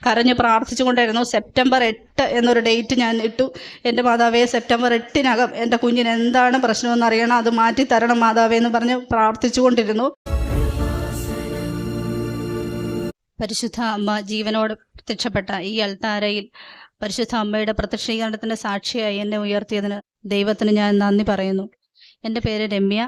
കരഞ്ഞ് പ്രാർത്ഥിച്ചുകൊണ്ടായിരുന്നു. സെപ്റ്റംബർ 8 എന്നൊരു ഡേറ്റ് ഞാൻ ഇട്ടു. എൻ്റെ മാതാവേ, സെപ്റ്റംബർ 8-നകം എൻ്റെ കുഞ്ഞിന് എന്താണ് പ്രശ്നമെന്ന് അറിയണം, അത് മാറ്റിത്തരണം മാതാവേ എന്ന് പറഞ്ഞ് പ്രാർത്ഥിച്ചുകൊണ്ടിരുന്നു. പരിശുദ്ധ അമ്മ ജീവനോട് പ്രത്യക്ഷപ്പെട്ട ഈ അൾത്താരയിൽ പരിശുദ്ധ അമ്മയുടെ പ്രത്യക്ഷീകരണത്തിൻ്റെ സാക്ഷിയായി എന്നെ ഉയർത്തിയതിന് ദൈവത്തിന് ഞാൻ നന്ദി പറയുന്നു. എൻ്റെ പേര് രമ്യ.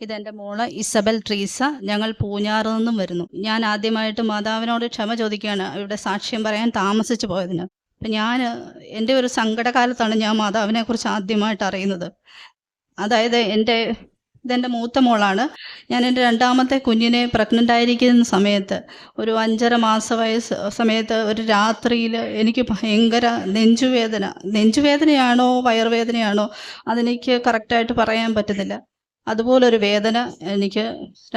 ഇതെൻ്റെ മോള് ഇസബൽ ട്രീസ. ഞങ്ങൾ പൂഞ്ഞാറ് നിന്നും വരുന്നു. ഞാൻ ആദ്യമായിട്ട് മാതാവിനോട് ക്ഷമ ചോദിക്കുകയാണ് ഇവിടെ സാക്ഷ്യം പറയാൻ താമസിച്ചു പോയതിന്. അപ്പം എൻ്റെ ഒരു സങ്കടകാലത്താണ് ഞാൻ മാതാവിനെക്കുറിച്ച് ആദ്യമായിട്ട് അറിയുന്നത്. അതായത് ഇതെൻ്റെ മൂത്ത മോളാണ്. ഞാൻ എൻ്റെ രണ്ടാമത്തെ കുഞ്ഞിനെ പ്രഗ്നൻ്റ് ആയിരിക്കുന്ന സമയത്ത്, ഒരു 5.5 മാസ സമയത്ത് ഒരു രാത്രിയിൽ എനിക്ക് ഭയങ്കര നെഞ്ചുവേദനയാണോ വയറുവേദനയാണോ അതെനിക്ക് കറക്റ്റായിട്ട് പറയാൻ പറ്റുന്നില്ല. അതുപോലൊരു വേദന എനിക്ക്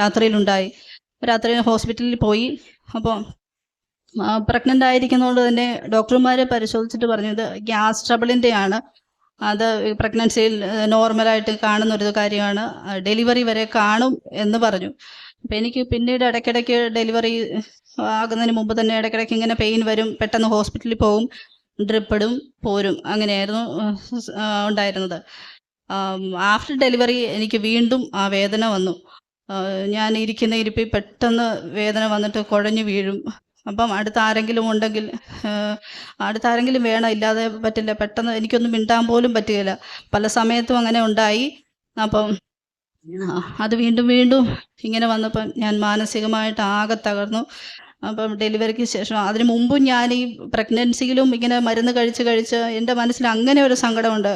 രാത്രിയിലുണ്ടായി. രാത്രി ഹോസ്പിറ്റലിൽ പോയി. അപ്പോൾ പ്രഗ്നൻ്റ് ആയിരിക്കുന്നതുകൊണ്ട് തന്നെ ഡോക്ടർമാർ പരിശോധിച്ചിട്ട് പറഞ്ഞത് ഗ്യാസ് ട്രബിളിൻ്റെയാണ്. അത് പ്രഗ്നൻസിയിൽ നോർമലായിട്ട് കാണുന്നൊരു കാര്യമാണ്, ഡെലിവറി വരെ കാണും എന്ന് പറഞ്ഞു. അപ്പം എനിക്ക് പിന്നീട് ഇടയ്ക്കിടയ്ക്ക് ഡെലിവറി ആകുന്നതിന് മുമ്പ് തന്നെ ഇടയ്ക്കിടയ്ക്ക് ഇങ്ങനെ പെയിൻ വരും, പെട്ടെന്ന് ഹോസ്പിറ്റലിൽ പോകും, ഡ്രിപ്പിടും, പോരും, അങ്ങനെയായിരുന്നു ഉണ്ടായിരുന്നത്. ആഫ്റ്റർ ഡെലിവറി എനിക്ക് വീണ്ടും ആ വേദന വന്നു. ഞാൻ ഇരിക്കുന്ന ഇരിപ്പിൽ പെട്ടെന്ന് വേദന വന്നിട്ട് കുഴഞ്ഞു വീഴും. അപ്പം അടുത്താരെങ്കിലും ഉണ്ടെങ്കിൽ, അടുത്താരെങ്കിലും വേണം, ഇല്ലാതെ പറ്റില്ല. പെട്ടെന്ന് എനിക്കൊന്നും മിണ്ടാൻ പോലും പറ്റുകയില്ല. പല സമയത്തും അങ്ങനെ ഉണ്ടായി. അപ്പം അത് വീണ്ടും ഇങ്ങനെ വന്നപ്പം ഞാൻ മാനസികമായിട്ട് ആകെ തകർന്നു. അപ്പം ഡെലിവറിക്ക് ശേഷം, അതിന് മുമ്പും ഞാൻ ഈ പ്രഗ്നൻസിയിലും ഇങ്ങനെ മരുന്ന് കഴിച്ച് എൻ്റെ മനസ്സിൽ അങ്ങനെ ഒരു സങ്കടമുണ്ട്.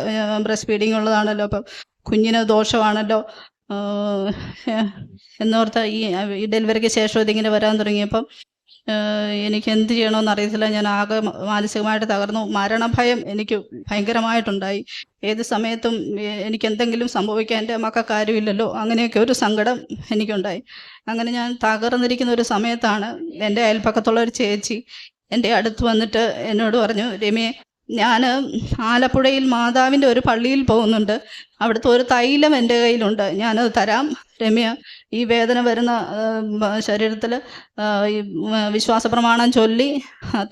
ബ്രസ്റ്റ് ഫീഡിങ് ഉള്ളതാണല്ലോ, അപ്പം കുഞ്ഞിന് ദോഷമാണല്ലോ എന്നോർത്ത് ഈ ഡെലിവറിക്ക് ശേഷം ഇതിങ്ങനെ വരാൻ തുടങ്ങിയപ്പം എനിക്ക് എന്ത് ചെയ്യണമെന്ന് അറിയത്തില്ല. ഞാൻ ആകെ മാനസികമായിട്ട് തകർന്നു. മരണഭയം എനിക്ക് ഭയങ്കരമായിട്ടുണ്ടായി. ഏത് സമയത്തും എനിക്ക് എന്തെങ്കിലും സംഭവിക്കാൻ, എൻ്റെ മക്കൾക്ക് ആരുമില്ലല്ലോ, അങ്ങനെയൊക്കെ ഒരു സങ്കടം എനിക്കുണ്ടായി. അങ്ങനെ ഞാൻ തകർന്നിരിക്കുന്ന ഒരു സമയത്താണ് എൻ്റെ അയൽപ്പക്കത്തുള്ള ഒരു ചേച്ചി എൻ്റെ അടുത്ത് വന്നിട്ട് എന്നോട് പറഞ്ഞു, രമ്യേ, ഞാൻ ആലപ്പുഴയിൽ മാതാവിൻ്റെ ഒരു പള്ളിയിൽ പോകുന്നുണ്ട്, അവിടുത്തെ ഒരു തൈലം എൻ്റെ കയ്യിലുണ്ട്, ഞാനത് തരാം. രമ്യ, ഈ വേദന വരുന്ന ശരീരത്തിൽ ഈ വിശ്വാസ പ്രമാണം ചൊല്ലി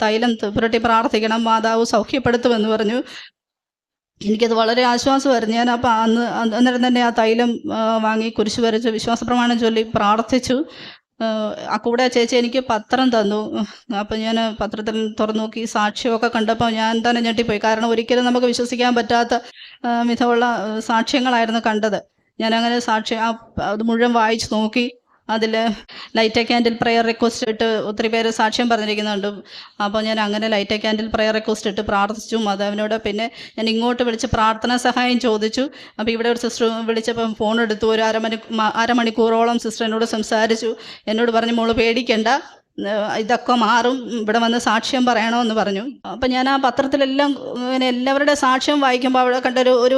തൈലം പുരട്ടി പ്രാർത്ഥിക്കണം, മാതാവ് സൗഖ്യപ്പെടുത്തുമെന്ന് പറഞ്ഞു. എനിക്കത് വളരെ ആശ്വാസമായിരുന്നു. ഞാൻ അപ്പം അന്നേരം തന്നെ ആ തൈലം വാങ്ങി കുരിശ് വരച്ച് വിശ്വാസ പ്രമാണം ചൊല്ലി പ്രാർത്ഥിച്ചു. കൂടെ ചേച്ചി എനിക്ക് പത്രം തന്നു. അപ്പം ഞാൻ പത്രത്തിൽ തുറന്നു നോക്കി സാക്ഷ്യമൊക്കെ കണ്ടപ്പോൾ ഞാൻ തന്നെ ഞെട്ടിപ്പോയി. കാരണം ഒരിക്കലും നമുക്ക് വിശ്വസിക്കാൻ പറ്റാത്ത വിധമുള്ള സാക്ഷ്യങ്ങളായിരുന്നു കണ്ടത്. ഞാനങ്ങനെ അത് മുഴുവൻ വായിച്ച് നോക്കി. അതിൽ light a candle prayer request ഇട്ട് ഒത്തിരി പേര് സാക്ഷ്യം പറഞ്ഞിരിക്കുന്നുണ്ട്. അപ്പോൾ ഞാൻ അങ്ങനെ light a candle prayer request ഇട്ട് പ്രാർത്ഥിച്ചു മാതാവിനോട്. പിന്നെ ഞാൻ ഇങ്ങോട്ട് വിളിച്ച് പ്രാർത്ഥനാ സഹായം ചോദിച്ചു. അപ്പോൾ ഇവിടെ ഒരു സിസ്റ്റർ വിളിച്ചപ്പം ഫോൺ എടുത്തു. ഒരു അരമണിക്കൂറോളം സിസ്റ്റർ എന്നോട് സംസാരിച്ചു. എന്നോട് പറഞ്ഞു, മോള് പേടിക്കണ്ട, ഇതൊക്കെ മാറും, ഇവിടെ വന്ന് സാക്ഷ്യം പറയണമെന്ന് പറഞ്ഞു. അപ്പം ഞാൻ ആ പത്രത്തിലെല്ലാം ഇങ്ങനെ എല്ലാവരുടെ സാക്ഷ്യം വായിക്കുമ്പോൾ അവിടെ കണ്ടൊരു ഒരു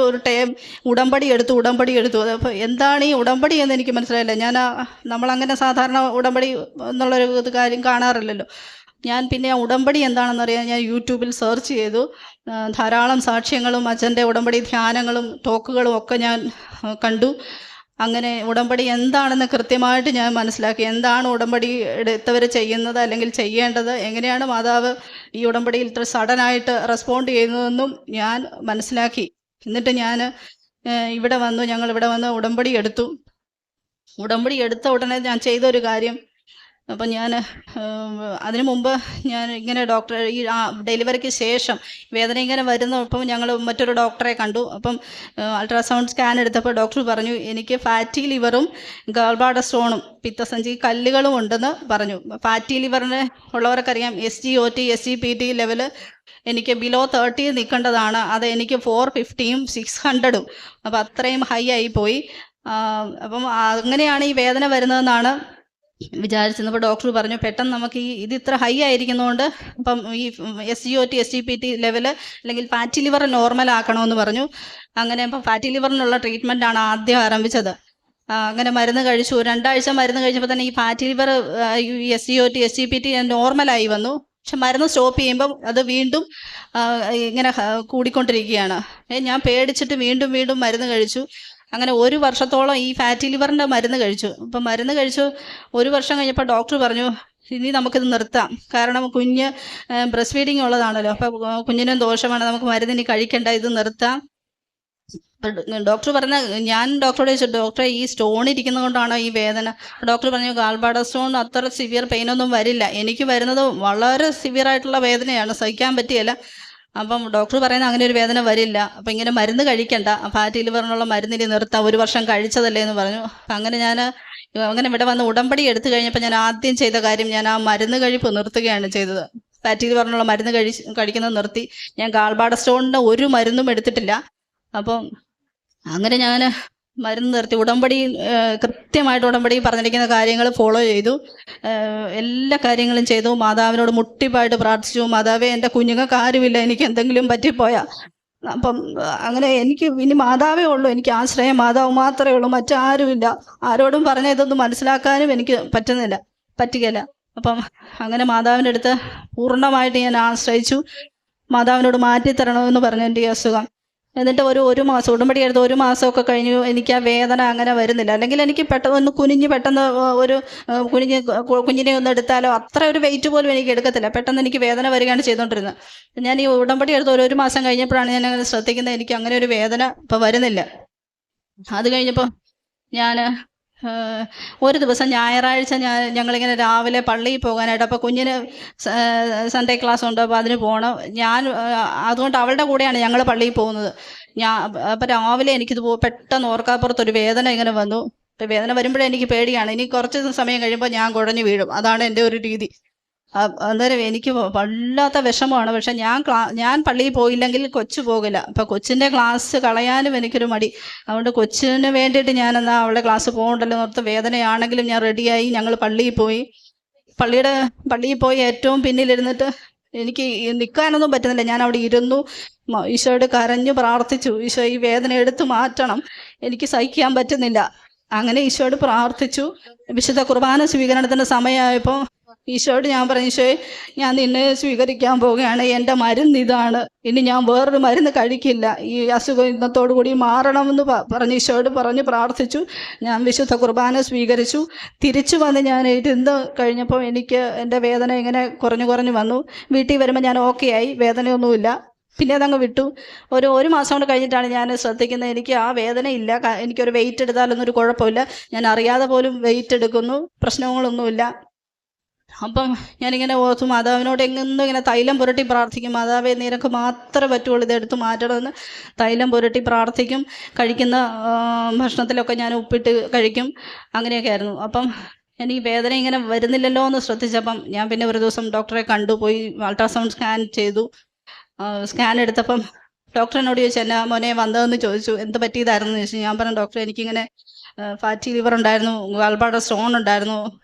ഉടമ്പടി എടുത്തു. അപ്പോൾ എന്താണ് ഈ ഉടമ്പടി എന്ന് എനിക്ക് മനസ്സിലായില്ല. നമ്മളങ്ങനെ സാധാരണ ഉടമ്പടി എന്നുള്ളൊരു കാര്യം കാണാറില്ലല്ലോ. ഞാൻ പിന്നെ ആ ഉടമ്പടി എന്താണെന്നറിയാൻ ഞാൻ യൂട്യൂബിൽ സെർച്ച് ചെയ്തു. ധാരാളം സാക്ഷ്യങ്ങളും അച്ഛൻ്റെ ഉടമ്പടി ധ്യാനങ്ങളും ടോക്കുകളും ഒക്കെ ഞാൻ കണ്ടു. അങ്ങനെ ഉടമ്പടി എന്താണെന്ന് കൃത്യമായിട്ട് ഞാൻ മനസ്സിലാക്കി. എന്താണ് ഉടമ്പടി എടുത്തവർ ചെയ്യുന്നത്, അല്ലെങ്കിൽ ചെയ്യേണ്ടത്, എങ്ങനെയാണ് മാതാവ് ഈ ഉടമ്പടിയിൽ ഇത്ര സഡനായിട്ട് റെസ്പോണ്ട് ചെയ്യുന്നതെന്നും ഞാൻ മനസ്സിലാക്കി. എന്നിട്ട് ഞങ്ങൾ ഇവിടെ വന്ന് ഉടമ്പടി എടുത്തു. ഉടമ്പടി എടുത്ത ഉടനെ ഞാൻ ചെയ്തൊരു കാര്യം, അപ്പം അതിനു മുമ്പ് ഞാൻ ഇങ്ങനെ ഈ ഡെലിവറിക്ക് ശേഷം വേദന ഇങ്ങനെ വരുന്നപ്പം ഞങ്ങൾ മറ്റൊരു ഡോക്ടറെ കണ്ടു. അപ്പം അൾട്രാസൗണ്ട് സ്കാൻ എടുത്തപ്പോൾ ഡോക്ടർ പറഞ്ഞു, എനിക്ക് ഫാറ്റി ലിവറും ഗാൾബ്ലാഡർ സ്റ്റോണും, പിത്തസഞ്ചി കല്ലുകളും ഉണ്ടെന്ന് പറഞ്ഞു. ഫാറ്റി ലിവറിന് ഉള്ളവർക്കറിയാം SGOT SGPT ലെവൽ എനിക്ക് ബിലോ 30 നിൽക്കേണ്ടതാണ്. അത് എനിക്ക് 450ഉം 600ഉം, അപ്പം അത്രയും ഹൈ ആയിപ്പോയി. അപ്പം അങ്ങനെയാണ് ഈ വേദന വരുന്നതെന്നാണ് വിചാരിച്ചിരുന്നപ്പോൾ ഡോക്ടർ പറഞ്ഞു, പെട്ടെന്ന് നമുക്ക് ഇത് ഇത്ര ഹൈ ആയിരിക്കുന്നതുകൊണ്ട് അപ്പം ഈ SGOT SGPT ലെവൽ അല്ലെങ്കിൽ ഫാറ്റി ലിവർ നോർമൽ ആക്കണമെന്ന് പറഞ്ഞു. അങ്ങനെ അപ്പം ഫാറ്റി ലിവറിനുള്ള ട്രീറ്റ്മെൻറ്റാണ് ആദ്യം ആരംഭിച്ചത്. അങ്ങനെ മരുന്ന് കഴിച്ചു. 2 ആഴ്ച മരുന്ന് കഴിച്ചപ്പോൾ തന്നെ ഈ ഫാറ്റി ലിവർ SGOT SGPT നോർമലായി വന്നു. പക്ഷെ മരുന്ന് സ്റ്റോപ്പ് ചെയ്യുമ്പം അത് വീണ്ടും ഇങ്ങനെ കൂടിക്കൊണ്ടിരിക്കുകയാണ്. ഞാൻ പേടിച്ചിട്ട് വീണ്ടും മരുന്ന് കഴിച്ചു. അങ്ങനെ 1 വർഷത്തോളം ഈ ഫാറ്റി ലിവറിൻ്റെ മരുന്ന് കഴിച്ചു. അപ്പം മരുന്ന് കഴിച്ചു 1 വർഷം കഴിഞ്ഞപ്പോൾ ഡോക്ടർ പറഞ്ഞു, ഇനി നമുക്കിത് നിർത്താം. കാരണം കുഞ്ഞ് ബ്രസ്റ്റ് ഫീഡിങ് ഉള്ളതാണല്ലോ, അപ്പോൾ കുഞ്ഞിനും ദോഷമാണ്, നമുക്ക് മരുന്നിനി കഴിക്കണ്ട, ഇത് നിർത്താം. ഡോക്ടർ പറഞ്ഞ, ഞാൻ ഡോക്ടറോട് ചോദിച്ചു, ഡോക്ടറെ ഈ സ്റ്റോൺ ഇരിക്കുന്നത് കൊണ്ടാണോ ഈ വേദന? ഡോക്ടർ പറഞ്ഞു ഗാൾബാഡർ സ്റ്റോൺ അത്ര സിവിയർ പെയിനൊന്നും വരില്ല, എനിക്ക് വരുന്നത് വളരെ സിവിയർ ആയിട്ടുള്ള വേദനയാണ്, സഹിക്കാൻ പറ്റിയല്ല. അപ്പം ഡോക്ടർ പറയുന്നത് അങ്ങനെ ഒരു വേദന വരില്ല, അപ്പം ഇങ്ങനെ മരുന്ന് കഴിക്കണ്ട, ഫാറ്റി ലിവറിനുള്ള മരുന്നിന് നിർത്താം, 1 വർഷം കഴിച്ചതല്ലേ എന്ന് പറഞ്ഞു. അപ്പം അങ്ങനെ ഇവിടെ വന്ന് ഉടമ്പടി എടുത്തു കഴിഞ്ഞപ്പോൾ ഞാൻ ആദ്യം ചെയ്ത കാര്യം, ഞാൻ ആ മരുന്ന് കഴിപ്പ് നിർത്തുകയാണ് ചെയ്തത്. ഫാറ്റി ലിവറിനുള്ള മരുന്ന് കഴിക്കുന്നത് നിർത്തി. ഞാൻ ഗാൾബാഡർ സ്റ്റോണിൻ്റെ ഒരു മരുന്നും എടുത്തിട്ടില്ല. അപ്പം അങ്ങനെ ഞാൻ മരുന്ന് നിർത്തി. ഉടമ്പടി കൃത്യമായിട്ട് ഉടമ്പടി പറഞ്ഞിരിക്കുന്ന കാര്യങ്ങൾ ഫോളോ ചെയ്തു, എല്ലാ കാര്യങ്ങളും ചെയ്തു. മാതാവിനോട് മുട്ടിപ്പായിട്ട് പ്രാർത്ഥിച്ചു, മാതാവേ എൻ്റെ കുഞ്ഞുങ്ങൾക്ക് ആരുമില്ല, എനിക്ക് എന്തെങ്കിലും പറ്റിപ്പോയാൽ. അപ്പം അങ്ങനെ എനിക്ക് ഇനി മാതാവേ ഉള്ളൂ, എനിക്ക് ആശ്രയം മാതാവ് മാത്രമേ ഉള്ളൂ, മറ്റാരുമില്ല. ആരോടും പറഞ്ഞ ഇതൊന്നും മനസ്സിലാക്കാനും എനിക്ക് പറ്റുകയില്ല. അപ്പം അങ്ങനെ മാതാവിൻ്റെ അടുത്ത് പൂർണ്ണമായിട്ട് ഞാൻ ആശ്രയിച്ചു. മാതാവിനോട് മാറ്റിത്തരണമെന്ന് പറഞ്ഞു എൻ്റെ ഈ അസുഖം. എന്നിട്ട് ഒരു മാസം ഉടമ്പടി എടുത്ത് 1 മാസമൊക്കെ കഴിഞ്ഞു. എനിക്ക് ആ വേദന അങ്ങനെ വരുന്നില്ല. അല്ലെങ്കിൽ എനിക്ക് പെട്ടെന്ന് കുഞ്ഞിനെ ഒന്ന് എടുത്താലോ അത്ര ഒരു വെയിറ്റ് പോലും എനിക്ക് എടുക്കത്തില്ല, പെട്ടെന്ന് എനിക്ക് വേദന വരികയാണ് ചെയ്തുകൊണ്ടിരുന്നത്. ഞാൻ ഈ ഉടമ്പടി എടുത്ത് 1 മാസം കഴിഞ്ഞപ്പോഴാണ് ഞാൻ അങ്ങനെ ശ്രദ്ധിക്കുന്നത്, എനിക്ക് അങ്ങനെ ഒരു വേദന ഇപ്പോൾ വരുന്നില്ല. അത് കഴിഞ്ഞപ്പോൾ ഞാൻ ഒരു ദിവസം ഞായറാഴ്ച ഞങ്ങളിങ്ങനെ രാവിലെ പള്ളിയിൽ പോകാനായിട്ട്, അപ്പോൾ കുഞ്ഞിന് സൺഡേ ക്ലാസ് ഉണ്ട്, അപ്പോൾ അതിന് പോകണം. അതുകൊണ്ട് അവളുടെ കൂടെയാണ് ഞങ്ങൾ പള്ളിയിൽ പോകുന്നത്. അപ്പോൾ രാവിലെ എനിക്കിത് പെട്ടെന്ന് ഓർക്കാപ്പുറത്തൊരു വേദന ഇങ്ങനെ വന്നു. വേദന വരുമ്പോഴേ എനിക്ക് പേടിയാണ്, ഇനി കുറച്ച് സമയം കഴിയുമ്പോൾ ഞാൻ കുഴഞ്ഞു വീഴും, അതാണ് എൻ്റെ ഒരു രീതി. അന്നേരം എനിക്ക് വല്ലാത്ത വിഷമമാണ്. പക്ഷെ ഞാൻ പള്ളിയിൽ പോയില്ലെങ്കിൽ കൊച്ചു പോകില്ല. അപ്പം കൊച്ചിൻ്റെ ക്ലാസ് കളയാനും എനിക്കൊരു മടി. അതുകൊണ്ട് കൊച്ചിന് വേണ്ടിയിട്ട് ഞാനെന്നാൽ അവളുടെ ക്ലാസ് പോകണ്ടല്ലോ എന്നോർത്ത് വേദനയാണെങ്കിലും ഞാൻ റെഡിയായി. ഞങ്ങൾ പള്ളിയിൽ പോയി ഏറ്റവും പിന്നിലിരുന്നിട്ട് എനിക്ക് നിൽക്കാനൊന്നും പറ്റുന്നില്ല. ഞാൻ അവിടെ ഇരുന്നു, ഈശോയോട് കരഞ്ഞു പ്രാർത്ഥിച്ചു, ഈശോ ഈ വേദന എടുത്തു മാറ്റണം, എനിക്ക് സഹിക്കാൻ പറ്റുന്നില്ല. അങ്ങനെ ഈശോയോട് പ്രാർത്ഥിച്ചു. വിശുദ്ധ കുർബാന സ്വീകരണത്തിൻ്റെ സമയമായപ്പോൾ ഈശോയോട് ഞാൻ പറഞ്ഞു, ഈശോയെ ഞാൻ നിന്നെ സ്വീകരിക്കാൻ പോവുകയാണ്, എൻ്റെ മരുന്ന് ഇതാണ്, ഇനി ഞാൻ വേറൊരു മരുന്ന് കഴിക്കില്ല, ഈ അസുഖം ഇന്നത്തോടു കൂടി മാറണമെന്ന് പറഞ്ഞ് ഈശോയോട് പറഞ്ഞ് പ്രാർത്ഥിച്ചു. ഞാൻ വിശുദ്ധ കുർബാന സ്വീകരിച്ചു. തിരിച്ചു വന്ന് ഞാൻ ഇരുന്ന് കഴിഞ്ഞപ്പോൾ എനിക്ക് എൻ്റെ വേദന ഇങ്ങനെ കുറഞ്ഞു വന്നു. വീട്ടിൽ വരുമ്പോൾ ഞാൻ ഓക്കെ ആയി, വേദനയൊന്നുമില്ല. പിന്നെ അതങ്ങ് വിട്ടു. ഒരു മാസം കൊണ്ട് കഴിഞ്ഞിട്ടാണ് ഞാൻ ശ്രദ്ധിക്കുന്നത് എനിക്ക് ആ വേദനയില്ല. എനിക്കൊരു വെയിറ്റ് എടുത്താലൊന്നും ഒരു കുഴപ്പമില്ല, ഞാൻ അറിയാതെ പോലും വെയിറ്റ് എടുക്കുന്നു, പ്രശ്നങ്ങളൊന്നുമില്ല. അപ്പം ഞാനിങ്ങനെ ഓർത്തു, മാതാവിനോട് എങ്ങും ഇങ്ങനെ തൈലം പുരട്ടി പ്രാർത്ഥിക്കും, മാതാവേ നിനക്ക് മാത്രമേ പറ്റുള്ളൂ ഇതെടുത്ത് മാറ്റണമെന്ന് തൈലം പുരട്ടി പ്രാർത്ഥിക്കും. കഴിക്കുന്ന ഭക്ഷണത്തിലൊക്കെ ഞാൻ ഉപ്പിട്ട് കഴിക്കും, അങ്ങനെയൊക്കെ ആയിരുന്നു. അപ്പം എനിക്ക് വേദന ഇങ്ങനെ വരുന്നില്ലല്ലോ എന്ന് ശ്രദ്ധിച്ചപ്പം ഞാൻ പിന്നെ ഒരു ദിവസം ഡോക്ടറെ കണ്ടുപോയി, അൾട്രാസൗണ്ട് സ്കാൻ ചെയ്തു. സ്കാൻ എടുത്തപ്പം ഡോക്ടർ എന്നോട് ചോദിച്ചു, എന്നാ മോനെ വന്നതെന്ന് ചോദിച്ചു, എന്ത് പറ്റിയതായിരുന്നു എന്ന് ചോദിച്ചു. ഞാൻ പറഞ്ഞു, ഡോക്ടറെ എനിക്കിങ്ങനെ ഫാറ്റി ലിവർ ഉണ്ടായിരുന്നു, ഗാൾബാഡർ സ്റ്റോൺ ഉണ്ടായിരുന്നു,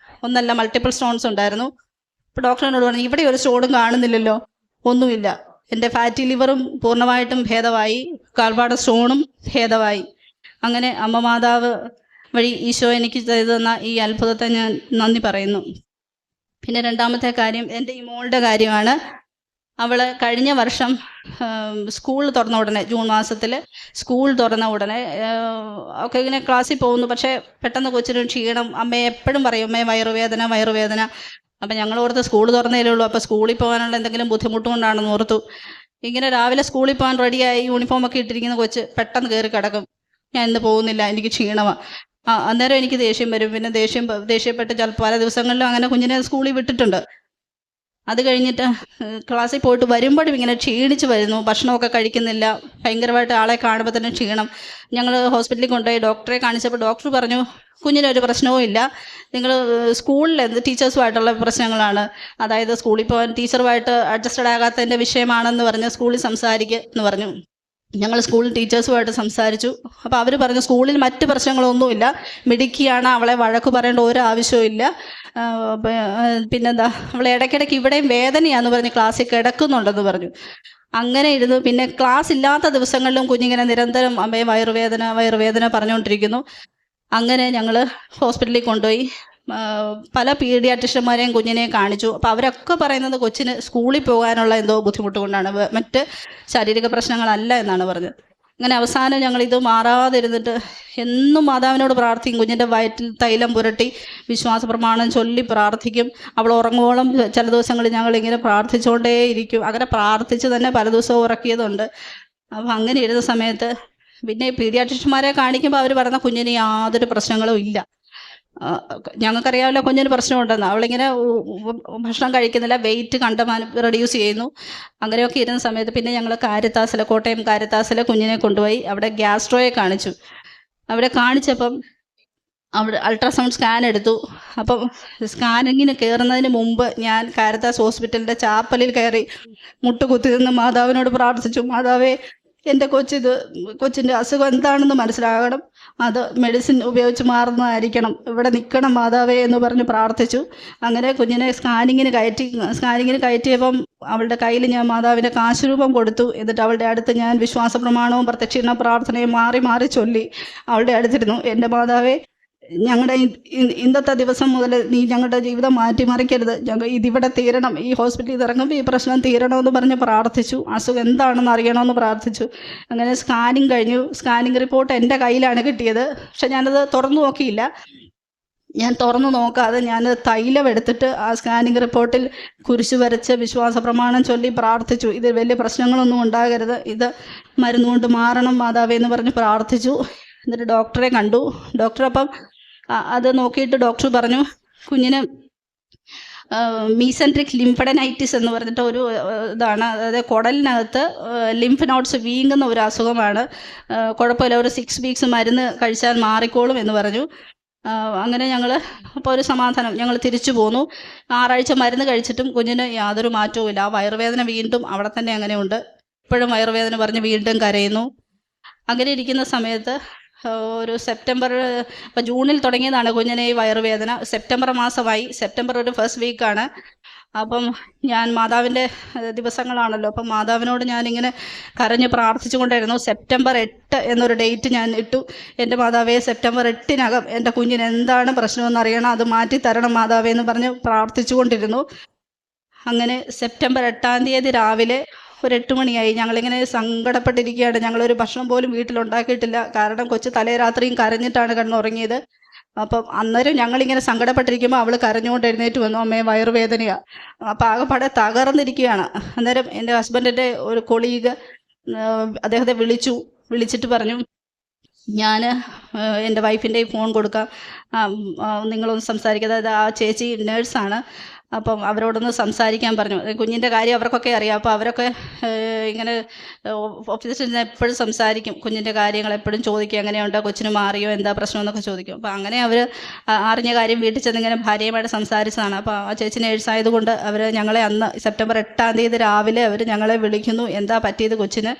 ഒന്നല്ല മൾട്ടിപ്പിൾ സ്റ്റോൺസ് ഉണ്ടായിരുന്നു. അപ്പോൾ ഡോക്ടർ എന്നോട് പറഞ്ഞു, ഇവിടെ ഒരു സ്റ്റോണും കാണുന്നില്ലല്ലോ. ഒന്നുമില്ല, എൻ്റെ ഫാറ്റി ലിവറും പൂർണ്ണമായിട്ടും ഭേദമായി, ഗാൾബാഡർ സ്റ്റോണും ഭേദമായി. അങ്ങനെ അമ്മ മാതാവ് വഴി ഈശോ എനിക്ക് ചെയ്തു തന്ന ഈ അത്ഭുതത്തെ ഞാൻ നന്ദി പറയുന്നു. പിന്നെ രണ്ടാമത്തെ കാര്യം എൻ്റെ ഈ മോളുടെ കാര്യമാണ്. അവൾ കഴിഞ്ഞ വർഷം സ്കൂൾ തുറന്ന ഉടനെ, ജൂൺ മാസത്തിൽ സ്കൂൾ തുറന്ന ഉടനെ ഒക്കെ ഇങ്ങനെ ക്ലാസ്സിൽ പോകുന്നു. പക്ഷേ പെട്ടെന്ന് കൊച്ചിന് ക്ഷീണം, അമ്മയെ എപ്പോഴും പറയും, അമ്മയെ വയറുവേദന. അപ്പം ഞങ്ങൾ ഓർത്ത് സ്കൂൾ തുറന്നേ ഉള്ളൂ, അപ്പോൾ സ്കൂളിൽ പോകാനുള്ള എന്തെങ്കിലും ബുദ്ധിമുട്ടുകൊണ്ടാണെന്ന് ഓർത്തു. ഇങ്ങനെ രാവിലെ സ്കൂളിൽ പോകാൻ റെഡിയായി യൂണിഫോമൊക്കെ ഇട്ടിരിക്കുന്ന കൊച്ച് പെട്ടെന്ന് കയറി കിടക്കും, ഞാൻ ഇന്ന് പോകുന്നില്ല, എനിക്ക് ക്ഷീണമാണ്. അന്നേരം എനിക്ക് ദേഷ്യം വരും. പിന്നെ ദേഷ്യപ്പെട്ട് ചിലപ്പോൾ പല ദിവസങ്ങളിലും അങ്ങനെ കുഞ്ഞിനെ സ്കൂളിൽ വിട്ടിട്ടുണ്ട്. അത് കഴിഞ്ഞിട്ട് ക്ലാസ്സിൽ പോയിട്ട് വരുമ്പോഴും ഇങ്ങനെ ക്ഷീണിച്ച് വരുന്നു, ഭക്ഷണമൊക്കെ കഴിക്കുന്നില്ല, ഭയങ്കരമായിട്ട് ആളെ കാണുമ്പോൾ തന്നെ ക്ഷീണം. ഞങ്ങൾ ഹോസ്പിറ്റലിൽ കൊണ്ടുപോയി ഡോക്ടറെ കാണിച്ചപ്പോൾ ഡോക്ടർ പറഞ്ഞു, കുഞ്ഞിനൊരു പ്രശ്നവും ഇല്ല, നിങ്ങൾ സ്കൂളിൽ ടീച്ചേഴ്സുമായിട്ടുള്ള പ്രശ്നങ്ങളാണ്, അതായത് സ്കൂളിൽ പോകാൻ ടീച്ചറുമായിട്ട് അഡ്ജസ്റ്റഡ് ആകാത്തതിൻ്റെ വിഷയമാണെന്ന് പറഞ്ഞ് സ്കൂളിൽ എന്ന് പറഞ്ഞു. ഞങ്ങൾ സ്കൂളിൽ ടീച്ചേഴ്സുമായിട്ട് സംസാരിച്ചു. അപ്പോൾ അവർ പറഞ്ഞു, സ്കൂളിൽ മറ്റ് പ്രശ്നങ്ങളൊന്നുമില്ല, മിടുക്കിയാണ്, അവളെ വഴക്ക് പറയേണ്ട ഒരു ആവശ്യവും. പിന്നെന്താ, അവളെ ഇടയ്ക്കിടയ്ക്ക് ഇവിടെയും വേദനയാന്ന് പറഞ്ഞ് ക്ലാസ്സിൽ കിടക്കുന്നുണ്ടെന്ന് പറഞ്ഞു. അങ്ങനെ ഇരുന്നു. പിന്നെ ക്ലാസ് ഇല്ലാത്ത ദിവസങ്ങളിലും കുഞ്ഞിങ്ങനെ നിരന്തരം അമ്മയെ വയറുവേദന പറഞ്ഞുകൊണ്ടിരിക്കുന്നു. അങ്ങനെ ഞങ്ങൾ ഹോസ്പിറ്റലിൽ കൊണ്ടുപോയി പല പീഡിയാട്രിഷ്യന്മാരെയും കുഞ്ഞിനെയും കാണിച്ചു. അപ്പോൾ അവരൊക്കെ പറയുന്നത് കൊച്ചിന് സ്കൂളിൽ പോകാനുള്ള എന്തോ ബുദ്ധിമുട്ട് കൊണ്ടാണ്, മറ്റ് ശാരീരിക പ്രശ്നങ്ങളല്ല എന്നാണ് പറഞ്ഞത്. അങ്ങനെ അവസാനം ഞങ്ങളിത് മാറാതിരുന്നിട്ട് എന്നും മാതാവിനോട് പ്രാർത്ഥിക്കും. കുഞ്ഞിൻ്റെ വയറ്റിൽ തൈലം പുരട്ടി വിശ്വാസ പ്രമാണം ചൊല്ലി പ്രാർത്ഥിക്കും. അവൾ ഉറങ്ങുവോളം ചില ദിവസങ്ങളിൽ ഞങ്ങളിങ്ങനെ പ്രാർത്ഥിച്ചുകൊണ്ടേയിരിക്കും. അങ്ങനെ പ്രാർത്ഥിച്ച് തന്നെ പല ദിവസവും ഉറക്കിയതുണ്ട്. അപ്പം അങ്ങനെ ഇരുന്ന സമയത്ത് പിന്നെ പീഡിയാട്രിഷ്യന്മാരെ കാണിക്കുമ്പോൾ അവർ പറഞ്ഞ കുഞ്ഞിന് യാതൊരു പ്രശ്നങ്ങളും ഇല്ല. ഞങ്ങൾക്കറിയാമല്ലോ കുഞ്ഞിന് പ്രശ്നമുണ്ടെന്ന്. അവളിങ്ങനെ ഭക്ഷണം കഴിക്കുന്നില്ല, വെയിറ്റ് കണ്ടമാനം റെഡ്യൂസ് ചെയ്യുന്നു. അങ്ങനെയൊക്കെ ഇരുന്ന സമയത്ത് പിന്നെ ഞങ്ങൾ കോട്ടയം കാരിത്താസിലെ കുഞ്ഞിനെ കൊണ്ടുപോയി അവിടെ ഗ്യാസ്ട്രോയെ കാണിച്ചു. അവിടെ കാണിച്ചപ്പം അവിടെ അൾട്രാസൗണ്ട് സ്കാൻ എടുത്തു. അപ്പം സ്കാനിങ്ങിന് കയറുന്നതിന് മുമ്പ് ഞാൻ കാരിത്താസ് ഹോസ്പിറ്റലിൻ്റെ ചാപ്പലിൽ കയറി മുട്ടുകുത്തി നിന്ന് മാതാവിനോട് പ്രാർത്ഥിച്ചു, മാതാവേ എൻ്റെ കൊച്ചിൻ്റെ അസുഖം എന്താണെന്ന് മനസ്സിലാകണം, അത് മെഡിസിൻ ഉപയോഗിച്ച് മാറുന്നതായിരിക്കണം, ഇവിടെ നിൽക്കണം മാതാവേ എന്ന് പറഞ്ഞ് പ്രാർത്ഥിച്ചു. അങ്ങനെ കുഞ്ഞിനെ സ്കാനിങ്ങിന് കയറ്റിയപ്പം അവളുടെ കയ്യിൽ ഞാൻ മാതാവിൻ്റെ കാശുരൂപം കൊടുത്തു. എന്നിട്ട് അവളുടെ അടുത്ത് ഞാൻ വിശ്വാസ പ്രമാണവും പ്രത്യക്ഷീകരണ പ്രാർത്ഥനയും മാറി മാറി ചൊല്ലി അവളുടെ അടുത്തിരുന്നു. എൻ്റെ മാതാവേ, ഞങ്ങളുടെ ഇന്നത്തെ ദിവസം മുതൽ നീ ഞങ്ങളുടെ ജീവിതം മാറ്റിമറിക്കരുത്, ഇതിവിടെ തീരണം, ഈ ഹോസ്പിറ്റലിൽ ഇറങ്ങുമ്പോൾ ഈ പ്രശ്നം തീരണമെന്ന് പറഞ്ഞ് പ്രാർത്ഥിച്ചു. അസുഖം എന്താണെന്ന് അറിയണമെന്ന് പ്രാർത്ഥിച്ചു. അങ്ങനെ സ്കാനിങ് കഴിഞ്ഞു. സ്കാനിങ് റിപ്പോർട്ട് എൻ്റെ കയ്യിലാണ് കിട്ടിയത്. പക്ഷെ ഞാനത് തുറന്നു നോക്കിയില്ല. ഞാൻ തുറന്നു നോക്കാതെ ഞാൻ തൈലം എടുത്തിട്ട് ആ സ്കാനിങ് റിപ്പോർട്ടിൽ കുരിശു വരച്ച് വിശ്വാസ പ്രമാണം ചൊല്ലി പ്രാർത്ഥിച്ചു. ഇത് വലിയ പ്രശ്നങ്ങളൊന്നും ഉണ്ടാകരുത്, ഇത് മരുന്നുകൊണ്ട് മാറണം മാതാവേ എന്ന് പറഞ്ഞ് പ്രാർത്ഥിച്ചു. എന്നിട്ട് ഡോക്ടറെ കണ്ടു. ഡോക്ടർ അപ്പം അത് നോക്കിയിട്ട് ഡോക്ടർ പറഞ്ഞു, കുഞ്ഞിന് മീസെൻട്രിക് ലിംഫഡനൈറ്റിസ് എന്ന് പറഞ്ഞിട്ട് ഒരു ഇതാണ്. അതായത് കുടലിനകത്ത് ലിംഫ് നോട്ട്സ് വീങ്ങുന്ന ഒരു അസുഖമാണ്. കുഴപ്പമില്ല, ഒരു 6 വീക്സ് മരുന്ന് കഴിച്ചാൽ മാറിക്കോളും എന്ന് പറഞ്ഞു. അങ്ങനെ ഞങ്ങൾ അപ്പോൾ ഒരു സമാധാനം, ഞങ്ങൾ തിരിച്ചു പോന്നു. 6 ആഴ്ച മരുന്ന് കഴിച്ചിട്ടും കുഞ്ഞിന് യാതൊരു മാറ്റവും ഇല്ല. ആ വയറുവേദന വീണ്ടും അവിടെ തന്നെ അങ്ങനെ ഉണ്ട്. ഇപ്പോഴും വയറുവേദന പറഞ്ഞ് വീണ്ടും കരയുന്നു. അങ്ങനെ ഇരിക്കുന്ന സമയത്ത് ഒരു ഇപ്പം ജൂണിൽ തുടങ്ങിയതാണ് കുഞ്ഞിനെ ഈ വയറുവേദന. സെപ്റ്റംബർ മാസമായി. സെപ്റ്റംബർ ഒരു ഫസ്റ്റ് വീക്കാണ്. അപ്പം ഞാൻ മാതാവിൻ്റെ ദിവസങ്ങളാണല്ലോ, അപ്പം മാതാവിനോട് ഞാനിങ്ങനെ കരഞ്ഞ് പ്രാർത്ഥിച്ചു കൊണ്ടായിരുന്നു. സെപ്റ്റംബർ 8 എന്നൊരു ഡേറ്റ് ഞാൻ ഇട്ടു. എൻ്റെ മാതാവേ, സെപ്റ്റംബർ 8-നകം എൻ്റെ കുഞ്ഞിന് എന്താണ് പ്രശ്നമെന്ന് അറിയണം, അത് മാറ്റിത്തരണം മാതാവേ എന്ന് പറഞ്ഞ് പ്രാർത്ഥിച്ചു കൊണ്ടിരുന്നു. അങ്ങനെ സെപ്റ്റംബർ 8-ാം തീയതി രാവിലെ ഒരു 8 മണിയായി. ഞങ്ങളിങ്ങനെ സങ്കടപ്പെട്ടിരിക്കുകയാണ്. ഞങ്ങളൊരു ഭക്ഷണം പോലും വീട്ടിലുണ്ടാക്കിയിട്ടില്ല. കാരണം കൊച്ചു തലേ രാത്രിയും കരഞ്ഞിട്ടാണ് കിടന്നുറങ്ങിയത്. അപ്പം അന്നേരം ഞങ്ങളിങ്ങനെ സങ്കടപ്പെട്ടിരിക്കുമ്പോൾ അവൾ കരഞ്ഞുകൊണ്ട് എഴുന്നേറ്റ് വന്നു, അമ്മേ വയറുവേദനയാണ്. അപ്പം ആകെപ്പാടെ തകർന്നിരിക്കുകയാണ്. അന്നേരം എൻ്റെ ഹസ്ബൻഡിൻ്റെ ഒരു കൊളീഗ് അദ്ദേഹത്തെ വിളിച്ചിട്ട് പറഞ്ഞു, ഞാൻ എൻ്റെ വൈഫിൻ്റെ ഫോൺ കൊടുക്കാം, നിങ്ങളൊന്ന് സംസാരിക്കുക. അതായത് ആ ചേച്ചി നേഴ്സാണ്. അപ്പം അവരോടൊന്ന് സംസാരിക്കാൻ പറഞ്ഞു. കുഞ്ഞിൻ്റെ കാര്യം അവർക്കൊക്കെ അറിയാം. അപ്പോൾ അവരൊക്കെ ഇങ്ങനെ ഓഫീസിൽ എപ്പോഴും സംസാരിക്കും, കുഞ്ഞിൻ്റെ കാര്യങ്ങൾ എപ്പോഴും ചോദിക്കും, എങ്ങനെയുണ്ടോ, കൊച്ചിന് മാറിയോ, എന്താ പ്രശ്നം എന്നൊക്കെ ചോദിക്കും. അപ്പോൾ അങ്ങനെ അവർ അറിഞ്ഞ കാര്യം വീട്ടിൽ ചെന്നിങ്ങനെ ഭാര്യയുമായിട്ട് സംസാരിച്ചതാണ്. അപ്പോൾ ആ ചേച്ചി നേഴ്സായതുകൊണ്ട് അവർ ഞങ്ങളെ അന്ന് സെപ്റ്റംബർ 8-ാം തീയതി രാവിലെ അവർ ഞങ്ങളെ വിളിക്കുന്നു, എന്താ പറ്റിയത് കൊച്ചിന്,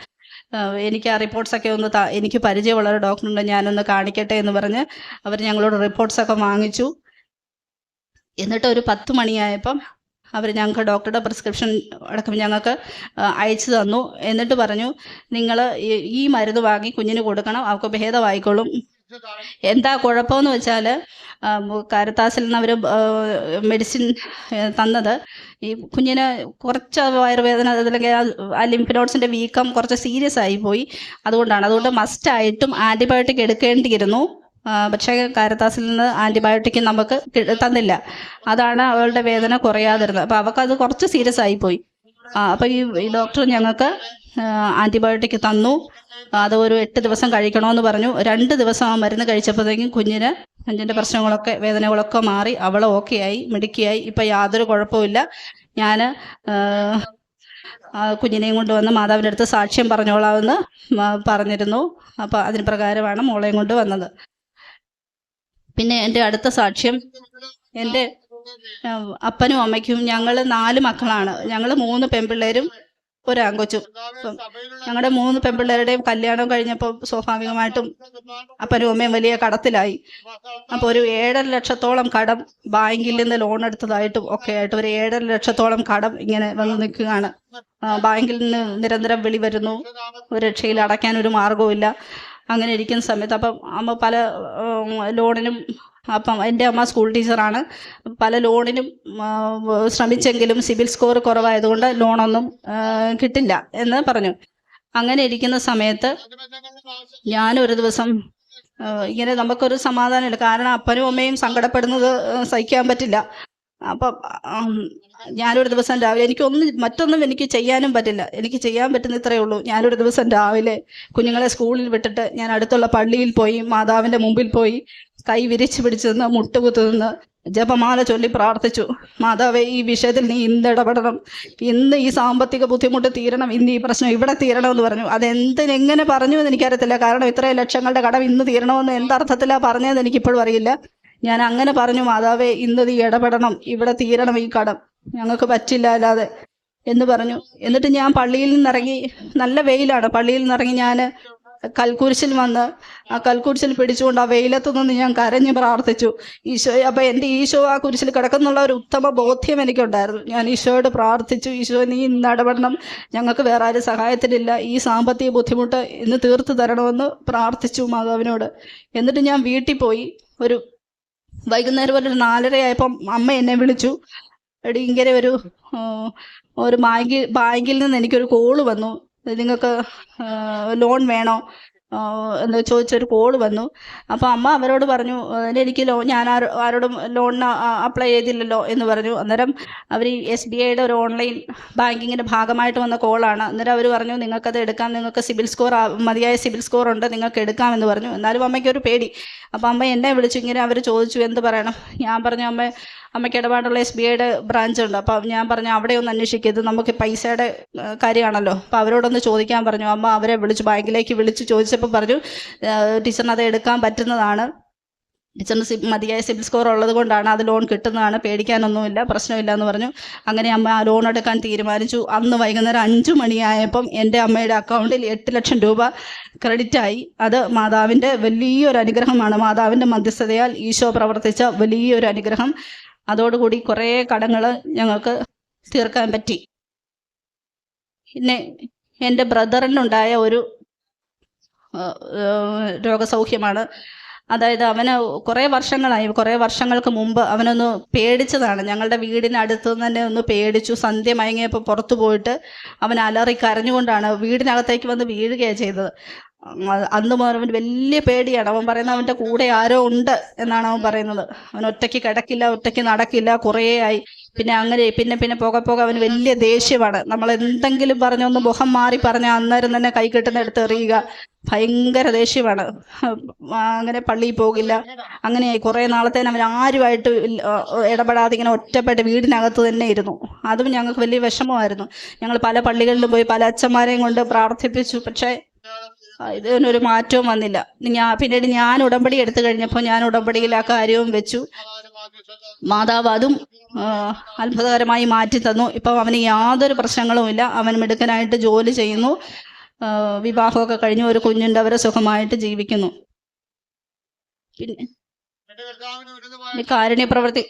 എനിക്ക് ആ റിപ്പോർട്ട്സൊക്കെ ഒന്ന് എനിക്ക് പരിചയമുള്ള ഒരു ഡോക്ടറുണ്ട്, ഞാനൊന്ന് കാണിക്കട്ടെ എന്ന് പറഞ്ഞ് അവർ ഞങ്ങളോട് റിപ്പോർട്ട്സൊക്കെ വാങ്ങിച്ചു. എന്നിട്ട് ഒരു 10 മണിയായപ്പം അവർ ഞങ്ങൾക്ക് ഡോക്ടറുടെ പ്രിസ്ക്രിപ്ഷൻ അടക്കം ഞങ്ങൾക്ക് അയച്ചു തന്നു. എന്നിട്ട് പറഞ്ഞു, നിങ്ങൾ ഈ മരുന്ന് വാങ്ങി കുഞ്ഞിന് കൊടുക്കണം, അവർക്ക് ഭേദമായിക്കോളും. എന്താ കുഴപ്പമെന്ന് വെച്ചാൽ കാരിത്താസിൽ നിന്ന് അവർ മെഡിസിൻ തന്നത് ഈ കുഞ്ഞിന് കുറച്ച് വയറുവേദന, അതിലൊക്കെ ആ ലിംഫ് നോട്ട്സിൻ്റെ വീക്കം കുറച്ച് സീരിയസ് ആയിപ്പോയി. അതുകൊണ്ട് മസ്റ്റായിട്ടും ആൻറ്റിബയോട്ടിക് എടുക്കേണ്ടിയിരുന്നു. പക്ഷേ കാരിത്താസിൽ നിന്ന് ആൻറ്റിബയോട്ടിക് നമുക്ക് തന്നില്ല. അതാണ് അവളുടെ വേദന കുറയാതിരുന്നത്. അപ്പോൾ അവൾക്കത് കുറച്ച് സീരിയസ് ആയിപ്പോയി. അപ്പോൾ ഈ ഡോക്ടർ ഞങ്ങൾക്ക് ആൻറ്റിബയോട്ടിക് തന്നു. അത് ഒരു 8 ദിവസം കഴിക്കണമെന്ന് പറഞ്ഞു. 2 ദിവസം ആ മരുന്ന് കഴിച്ചപ്പോഴത്തേക്കും കുഞ്ഞിൻ്റെ പ്രശ്നങ്ങളൊക്കെ വേദനകളൊക്കെ മാറി. അവൾ ഓക്കെ ആയി, മിടുക്കിയായി. ഇപ്പം യാതൊരു കുഴപ്പമില്ല. ഞാൻ കുഞ്ഞിനെയും കൊണ്ട് വന്ന് മാതാവിൻ്റെ അടുത്ത് സാക്ഷ്യം പറഞ്ഞോളാമെന്ന് പറഞ്ഞിരുന്നു. അപ്പോൾ അതിന് പ്രകാരമാണ് മോളെയും കൊണ്ട് വന്നത്. പിന്നെ എൻ്റെ അടുത്ത സാക്ഷ്യം, എൻ്റെ അപ്പനും അമ്മയ്ക്കും, ഞങ്ങൾ 4 മക്കളാണ്. ഞങ്ങൾ 3 പെൺപിള്ളേരും ഒരു ആൺകൊച്ചും. ഞങ്ങളുടെ 3 പെൺപിള്ളേരുടെയും കല്യാണം കഴിഞ്ഞപ്പോൾ സ്വാഭാവികമായിട്ടും അപ്പനും അമ്മയും വലിയ കടത്തിലായി. അപ്പോൾ ഒരു 7.5 ലക്ഷത്തോളം കടം, ബാങ്കിൽ നിന്ന് ലോൺ എടുത്തതായിട്ടും ഒക്കെ ആയിട്ട് ഒരു 7.5 ലക്ഷത്തോളം കടം ഇങ്ങനെ വന്ന് നിൽക്കുകയാണ്. ബാങ്കിൽ നിന്ന് നിരന്തരം വിളി വരുന്നു, ഒരു രക്ഷയിൽ അടയ്ക്കാൻ ഒരു മാർഗവുമില്ല. അങ്ങനെ ഇരിക്കുന്ന സമയത്ത് അപ്പം അമ്മ പല ലോണിനും, അപ്പം എൻ്റെ അമ്മ സ്കൂൾ ടീച്ചറാണ്, പല ലോണിനും ശ്രമിച്ചെങ്കിലും സിബിൽ സ്കോർ കുറവായതുകൊണ്ട് ലോണൊന്നും കിട്ടില്ല എന്ന് പറഞ്ഞു. അങ്ങനെ ഇരിക്കുന്ന സമയത്ത് ഞാനൊരു ദിവസം ഇങ്ങനെ നമുക്കൊരു സമാധാനമില്ല. കാരണം അപ്പനും അമ്മയും സങ്കടപ്പെടുന്നത് സഹിക്കാൻ പറ്റില്ല. അപ്പം ഞാനൊരു ദിവസം രാവിലെ മറ്റൊന്നും എനിക്ക് ചെയ്യാനും പറ്റില്ല. എനിക്ക് ചെയ്യാൻ പറ്റുന്ന ഇത്രയേ ഉള്ളൂ. ഞാനൊരു ദിവസം രാവിലെ കുഞ്ഞുങ്ങളെ സ്കൂളിൽ വിട്ടിട്ട് ഞാൻ അടുത്തുള്ള പള്ളിയിൽ പോയി മാതാവിൻ്റെ മുമ്പിൽ പോയി കൈ വിരിച്ച് പിടിച്ച് നിന്ന് മുട്ടുകുത്തു നിന്ന് ജപമാല ചൊല്ലി പ്രാർത്ഥിച്ചു. മാതാവേ, ഈ വിഷയത്തിൽ നീ ഇന്ന് ഇടപെടണം. ഇന്ന് ഈ സാമ്പത്തിക ബുദ്ധിമുട്ട് തീരണം. ഇന്ന് ഈ പ്രശ്നം ഇവിടെ തീരണമെന്ന് പറഞ്ഞു. എങ്ങനെ പറഞ്ഞു എന്ന് എനിക്കറിയത്തില്ല. കാരണം ഇത്രയും ലക്ഷങ്ങളുടെ കടം ഇന്ന് തീരണമെന്ന് എന്തർത്ഥത്തിലാണ് പറഞ്ഞതെന്ന് എനിക്കിപ്പോഴും അറിയില്ല. ഞാൻ അങ്ങനെ പറഞ്ഞു, മാതാവേ, ഇന്ന് നീ ഇടപെടണം, ഇവിടെ തീരണം ഈ കടം, ഞങ്ങൾക്ക് പറ്റില്ല അല്ലാതെ എന്ന് പറഞ്ഞു. എന്നിട്ട് ഞാൻ പള്ളിയിൽ നിന്നിറങ്ങി, നല്ല വെയിലാണ്, പള്ളിയിൽ നിന്നിറങ്ങി ഞാൻ കൽക്കുരിശിൽ വന്ന് ആ കൽക്കുരിശിൽ പിടിച്ചുകൊണ്ട് ആ വെയിലത്തു നിന്ന് ഞാൻ കരഞ്ഞ് പ്രാർത്ഥിച്ചു. ഈശോയെ, അപ്പം എൻ്റെ ഈശോ ആ കുരിശിൽ കിടക്കുന്നുള്ള ഒരു ഉത്തമ ബോധ്യം എനിക്കുണ്ടായിരുന്നു. ഞാൻ ഈശോയോട് പ്രാർത്ഥിച്ചു, ഈശോ നീ ഇന്ന് ഇടപെടണം, ഞങ്ങൾക്ക് വേറെ ആരും സഹായത്തിനില്ല, ഈ സാമ്പത്തിക ബുദ്ധിമുട്ട് ഇന്ന് തീർത്തു തരണമെന്ന് പ്രാർത്ഥിച്ചു മാതാവിനോട്. എന്നിട്ട് ഞാൻ വീട്ടിൽ പോയി. ഒരു വൈകുന്നേരം ഒരു 4:30 ആയപ്പം അമ്മ എന്നെ വിളിച്ചു. എടി, ഇങ്ങനെ ഒരു ബാങ്കിൽ നിന്ന് എനിക്കൊരു കോള് വന്നു, നിങ്ങൾക്ക് ലോൺ വേണോ എന്ന് ചോദിച്ചൊരു കോള് വന്നു. അപ്പോൾ അമ്മ അവരോട് പറഞ്ഞു, എനിക്ക് ഞാൻ ആരോടും ലോണിന് അപ്ലൈ ചെയ്തില്ലല്ലോ എന്ന് പറഞ്ഞു. അന്നേരം അവർ SBIയുടെ ഒരു ഓൺലൈൻ ബാങ്കിങ്ങിൻ്റെ ഭാഗമായിട്ട് വന്ന കോളാണ്. അന്നേരം അവർ പറഞ്ഞു, നിങ്ങൾക്കത് എടുക്കാം, നിങ്ങൾക്ക് മതിയായ സിബിൽ സ്കോർ ഉണ്ട്, നിങ്ങൾക്ക് എടുക്കാമെന്ന് പറഞ്ഞു. എന്നാലും അമ്മയ്ക്കൊരു പേടി. അപ്പോൾ അമ്മ എന്നെ വിളിച്ചു. ഇങ്ങനെ അവർ ചോദിച്ചു എന്ത് പറയണം. ഞാൻ പറഞ്ഞു, അമ്മയ്ക്ക് ഇടപാടുള്ള SBIയുടെ ബ്രാഞ്ച് ഉണ്ട്. അപ്പം ഞാൻ പറഞ്ഞു, അവിടെ ഒന്ന് അന്വേഷിക്കരുത്, നമുക്ക് പൈസയുടെ കാര്യമാണല്ലോ, അപ്പോൾ അവരോടൊന്ന് ചോദിക്കാൻ പറഞ്ഞു. അമ്മ അവരെ ബാങ്കിലേക്ക് വിളിച്ച് ചോദിച്ചപ്പോൾ പറഞ്ഞു, ടീച്ചറിന് അത് എടുക്കാൻ പറ്റുന്നതാണ്, ടീച്ചറിന് മതിയായ സിബിൽ സ്കോർ ഉള്ളത് കൊണ്ടാണ് അത് ലോൺ കിട്ടുന്നതാണ്, പേടിക്കാനൊന്നുമില്ല, പ്രശ്നമില്ല എന്ന് പറഞ്ഞു. അങ്ങനെ അമ്മ ആ ലോൺ എടുക്കാൻ തീരുമാനിച്ചു. അന്ന് വൈകുന്നേരം 5 മണിയായപ്പം എൻ്റെ അമ്മയുടെ അക്കൗണ്ടിൽ 8 ലക്ഷം രൂപ ക്രെഡിറ്റായി. അത് മാതാവിൻ്റെ വലിയൊരു അനുഗ്രഹമാണ്. മാതാവിൻ്റെ മധ്യസ്ഥതയാൽ ഈശോ പ്രവർത്തിച്ച വലിയൊരു അനുഗ്രഹം. അതോടുകൂടി കുറേ കടങ്ങൾ ഞങ്ങൾക്ക് തീർക്കാൻ പറ്റി. പിന്നെ എൻ്റെ ബ്രദറിനുണ്ടായ ഒരു രോഗസൗഖ്യമാണ്. അതായത് അവന് കുറേ വർഷങ്ങൾക്ക് മുമ്പ് അവനൊന്ന് പേടിച്ചതാണ്. ഞങ്ങളുടെ വീടിനടുത്ത് തന്നെ ഒന്ന് പേടിച്ചു. സന്ധ്യ മയങ്ങിയപ്പോൾ പുറത്തു പോയിട്ട് അവൻ അലറി കരഞ്ഞുകൊണ്ടാണ് വീടിനകത്തേക്ക് വന്ന് വീഴുകയാണ് ചെയ്തത്. അന്ന് മുതൽ അവന് വലിയ പേടിയാണ്. അവൻ പറയുന്നത് അവൻ്റെ കൂടെ ആരോ ഉണ്ട് എന്നാണ് അവൻ പറയുന്നത്. അവൻ ഒറ്റയ്ക്ക് കിടക്കില്ല, ഒറ്റയ്ക്ക് നടക്കില്ല, കുറേ ആയി. പിന്നെ അങ്ങനെ പിന്നെ പോകെ അവന് വലിയ ദേഷ്യമാണ്. നമ്മൾ എന്തെങ്കിലും പറഞ്ഞൊന്ന് മുഖം മാറി പറഞ്ഞാൽ അന്നേരം തന്നെ കൈ കിട്ടുന്നെടുത്ത് എറിയുക, ഭയങ്കര ദേഷ്യമാണ്. അങ്ങനെ പള്ളിയിൽ പോകില്ല. അങ്ങനെയായി കുറേ നാളത്തേന് അവൻ ആരുമായിട്ട് ഇടപെടാതെ ഇങ്ങനെ ഒറ്റപ്പെട്ട് വീടിനകത്ത് തന്നെ ഇരുന്നു. അതും ഞങ്ങൾക്ക് വലിയ വിഷമമായിരുന്നു. ഞങ്ങൾ പല പള്ളികളിലും പോയി പല അച്ഛന്മാരെയും കൊണ്ട് പ്രാർത്ഥിപ്പിച്ചു. പക്ഷേ ഇതിനൊരു മാറ്റവും വന്നില്ല. പിന്നീട് ഞാൻ ഉടമ്പടി എടുത്തു കഴിഞ്ഞപ്പോൾ ഞാൻ ഉടമ്പടിയിൽ ആ കാര്യവും വെച്ചു. മാതാവ് അതും അത്ഭുതകരമായി മാറ്റി തന്നു. ഇപ്പം അവന് യാതൊരു പ്രശ്നങ്ങളുമില്ല. അവൻ മിടുക്കനായിട്ട് ജോലി ചെയ്യുന്നു, വിവാഹമൊക്കെ കഴിഞ്ഞു, ഒരു കുഞ്ഞുണ്ട്, അവരെ സുഖമായിട്ട് ജീവിക്കുന്നു. പിന്നെ കാരുണ്യ പ്രവൃത്തി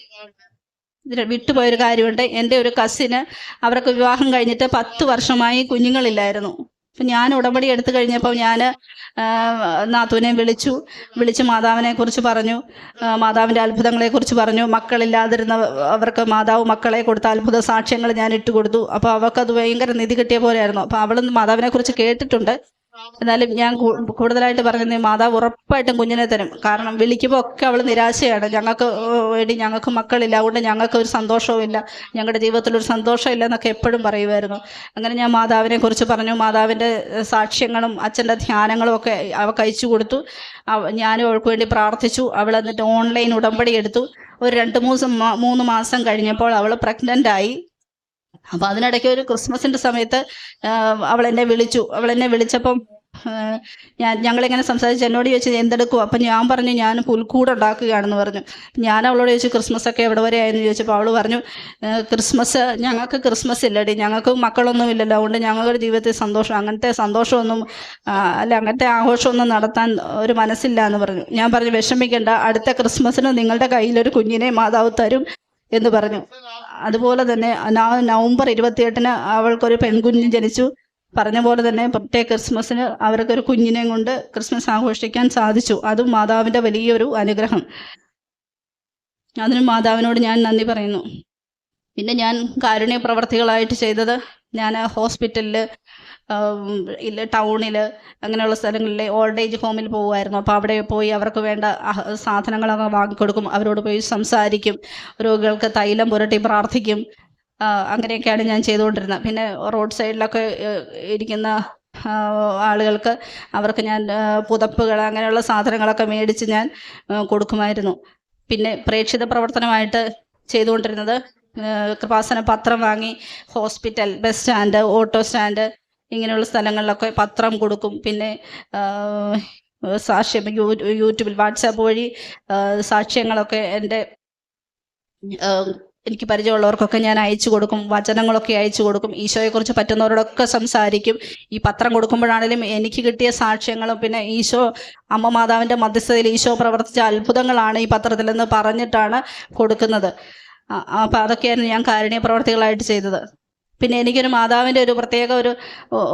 വിട്ടുപോയൊരു കാര്യമുണ്ട്. എൻ്റെ ഒരു കസിന്, അവർക്ക് വിവാഹം കഴിഞ്ഞിട്ട് 10 വർഷമായി കുഞ്ഞുങ്ങളില്ലായിരുന്നു. അപ്പം ഞാൻ ഉടമ്പടി എടുത്തു കഴിഞ്ഞപ്പോൾ ഞാൻ നാത്തൂനെ വിളിച്ച് മാതാവിനെ കുറിച്ച് പറഞ്ഞു, മാതാവിൻ്റെ അത്ഭുതങ്ങളെക്കുറിച്ച് പറഞ്ഞു. മക്കളില്ലാതിരുന്ന അവർക്ക് മാതാവ് മക്കളെ കൊടുത്ത അത്ഭുത സാക്ഷ്യങ്ങൾ ഞാൻ ഇട്ടുകൊടുത്തു. അപ്പോൾ അവർക്കത് ഭയങ്കര നിധി കിട്ടിയ പോലെയായിരുന്നു. അപ്പോൾ അവൾ മാതാവിനെ കുറിച്ച് കേട്ടിട്ടുണ്ട്. എന്നാലും ഞാൻ കൂടുതലായിട്ട് പറഞ്ഞത്, മാതാവ് ഉറപ്പായിട്ടും കുഞ്ഞിനെ തരും. കാരണം വിളിക്കുമ്പോൾ ഒക്കെ അവൾ നിരാശയാണ്. ഞങ്ങൾക്ക് മക്കളില്ല, അതുകൊണ്ട് ഞങ്ങൾക്ക് ഒരു സന്തോഷവും ഇല്ല, ഞങ്ങളുടെ ജീവിതത്തിലൊരു സന്തോഷമില്ല എന്നൊക്കെ എപ്പോഴും പറയുമായിരുന്നു. അങ്ങനെ ഞാൻ മാതാവിനെ കുറിച്ച് പറഞ്ഞു. മാതാവിൻ്റെ സാക്ഷ്യങ്ങളും അച്ഛൻ്റെ ധ്യാനങ്ങളും ഒക്കെ അവൾക്ക് അയച്ചു കൊടുത്തു. ഞാനും അവൾക്ക് വേണ്ടി പ്രാർത്ഥിച്ചു. അവൾ എന്നിട്ട് ഓൺലൈൻ ഉടമ്പടി എടുത്തു. ഒരു 2-3 മാസം കഴിഞ്ഞപ്പോൾ അവൾ പ്രഗ്നൻ്റ് ആയി. അപ്പോൾ അതിനിടയ്ക്ക് ഒരു ക്രിസ്മസിൻ്റെ സമയത്ത് അവൾ എന്നെ വിളിച്ചപ്പം ഞങ്ങളിങ്ങനെ സംസാരിച്ച് എന്നോട് ചോദിച്ചു എന്തെടുക്കും. അപ്പം ഞാൻ പറഞ്ഞു, ഞാൻ പുൽക്കൂട് ഉണ്ടാക്കുകയാണെന്ന് പറഞ്ഞു. ഞാൻ അവളോട് ചോദിച്ചു, ക്രിസ്മസൊക്കെ എവിടെ വരെ ആയെന്ന് ചോദിച്ചപ്പോൾ അവൾ പറഞ്ഞു, ഞങ്ങൾക്ക് ക്രിസ്മസ് ഇല്ലടി, ഞങ്ങൾക്ക് മക്കളൊന്നും ഇല്ലല്ലോ, അതുകൊണ്ട് ഞങ്ങളുടെ ജീവിതത്തിൽ അങ്ങനത്തെ സന്തോഷമൊന്നും അങ്ങനത്തെ ആഘോഷമൊന്നും നടത്താൻ ഒരു മനസ്സില്ല എന്ന് പറഞ്ഞു. ഞാൻ പറഞ്ഞു, വിഷമിക്കേണ്ട, അടുത്ത ക്രിസ്മസിന് നിങ്ങളുടെ കയ്യിലൊരു കുഞ്ഞിനെ മാതാവ് തരും എന്ന് പറഞ്ഞു. അതുപോലെ തന്നെ നവംബർ 28-ന് അവൾക്കൊരു പെൺകുഞ്ഞ് ജനിച്ചു. പറഞ്ഞ പോലെ തന്നെ പ്രത്യേക ക്രിസ്മസിന് അവർക്കൊരു കുഞ്ഞിനെയും കൊണ്ട് ക്രിസ്മസ് ആഘോഷിക്കാൻ സാധിച്ചു. അതും മാതാവിൻ്റെ വലിയൊരു അനുഗ്രഹം. അതിനും മാതാവിനോട് ഞാൻ നന്ദി പറയുന്നു. പിന്നെ ഞാൻ കാരുണ്യ പ്രവർത്തികളായിട്ട് ചെയ്തത്, ഞാൻ ഹോസ്പിറ്റലിൽ, ഇല്ല ടൗണിൽ, അങ്ങനെയുള്ള സ്ഥലങ്ങളിൽ ഓൾഡ് ഏജ് ഹോമിൽ പോകുമായിരുന്നു. അപ്പോൾ അവിടെ പോയി അവർക്ക് വേണ്ട സാധനങ്ങളൊക്കെ വാങ്ങിക്കൊടുക്കും, അവരോട് പോയി സംസാരിക്കും, രോഗികൾക്ക് തൈലം പുരട്ടി പ്രാർത്ഥിക്കും. അങ്ങനെയൊക്കെയാണ് ഞാൻ ചെയ്തുകൊണ്ടിരുന്നത്. പിന്നെ റോഡ് സൈഡിലൊക്കെ ഇരിക്കുന്ന ആളുകൾക്ക് അവർക്ക് ഞാൻ പുതപ്പുകൾ അങ്ങനെയുള്ള സാധനങ്ങളൊക്കെ മേടിച്ച് ഞാൻ കൊടുക്കുമായിരുന്നു. പിന്നെ പ്രേക്ഷിത പ്രവർത്തനമായിട്ട് ചെയ്തുകൊണ്ടിരുന്നത് കൃപാസന പത്രം വാങ്ങി hospital, bus stand, auto stand ഇങ്ങനെയുള്ള സ്ഥലങ്ങളിലൊക്കെ പത്രം കൊടുക്കും. പിന്നെ സാക്ഷ്യം യൂട്യൂബിൽ വാട്സാപ്പ് വഴി സാക്ഷ്യങ്ങളൊക്കെ എനിക്ക് പരിചയമുള്ളവർക്കൊക്കെ ഞാൻ അയച്ചു കൊടുക്കും, വചനങ്ങളൊക്കെ അയച്ചു കൊടുക്കും, ഈശോയെക്കുറിച്ച് പറ്റുന്നവരോടൊക്കെ സംസാരിക്കും. ഈ പത്രം കൊടുക്കുമ്പോഴാണെങ്കിലും എനിക്ക് കിട്ടിയ സാക്ഷ്യങ്ങളും പിന്നെ ഈശോ അമ്മ മാതാവിൻ്റെ മധ്യസ്ഥതയിൽ ഈശോ പ്രവർത്തിച്ച അത്ഭുതങ്ങളാണ് ഈ പത്രത്തിലെന്ന് പറഞ്ഞിട്ടാണ് കൊടുക്കുന്നത്. അപ്പോൾ അതൊക്കെയായിരുന്നു ഞാൻ കാരുണ്യ പ്രവർത്തികളായിട്ട് ചെയ്തത്. പിന്നെ എനിക്കൊരു മാതാവിൻ്റെ ഒരു പ്രത്യേക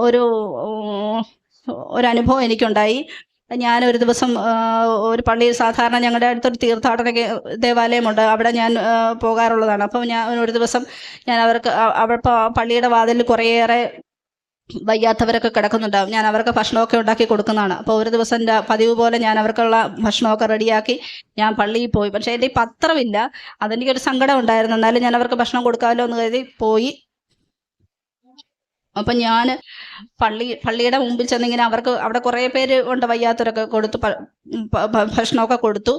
ഒരു അനുഭവം എനിക്കുണ്ടായി. ഞാനൊരു ദിവസം ഒരു പള്ളിയിൽ, സാധാരണ ഞങ്ങളുടെ അടുത്തൊരു തീർത്ഥാടന ദേവാലയമുണ്ട്, അവിടെ ഞാൻ പോകാറുള്ളതാണ്. അപ്പം ഞാൻ ഒരു ദിവസം അവിടെ പള്ളിയുടെ വാതിലിൽ കുറേയേറെ വയ്യാത്തവരൊക്കെ കിടക്കുന്നുണ്ടാവും. ഞാൻ അവർക്ക് ഭക്ഷണമൊക്കെ ഉണ്ടാക്കി കൊടുക്കുന്നതാണ്. അപ്പോൾ ഒരു ദിവസം പതിവ് പോലെ ഞാൻ അവർക്കുള്ള ഭക്ഷണമൊക്കെ റെഡിയാക്കി ഞാൻ പള്ളിയിൽ പോയി. പക്ഷേ എൻ്റെ ഈ പത്രമില്ല, അതെനിക്കൊരു സങ്കടം ഉണ്ടായിരുന്നു. എന്നാലും ഞാൻ അവർക്ക് ഭക്ഷണം കൊടുക്കാമല്ലോ എന്ന് കരുതി പോയി. അപ്പം ഞാൻ പള്ളിയുടെ മുമ്പിൽ ചെന്നിങ്ങനെ അവർക്ക് അവിടെ കുറേ പേര് ഉണ്ട്, വയ്യാത്തവരൊക്കെ കൊടുത്തു ഭക്ഷണമൊക്കെ കൊടുത്തു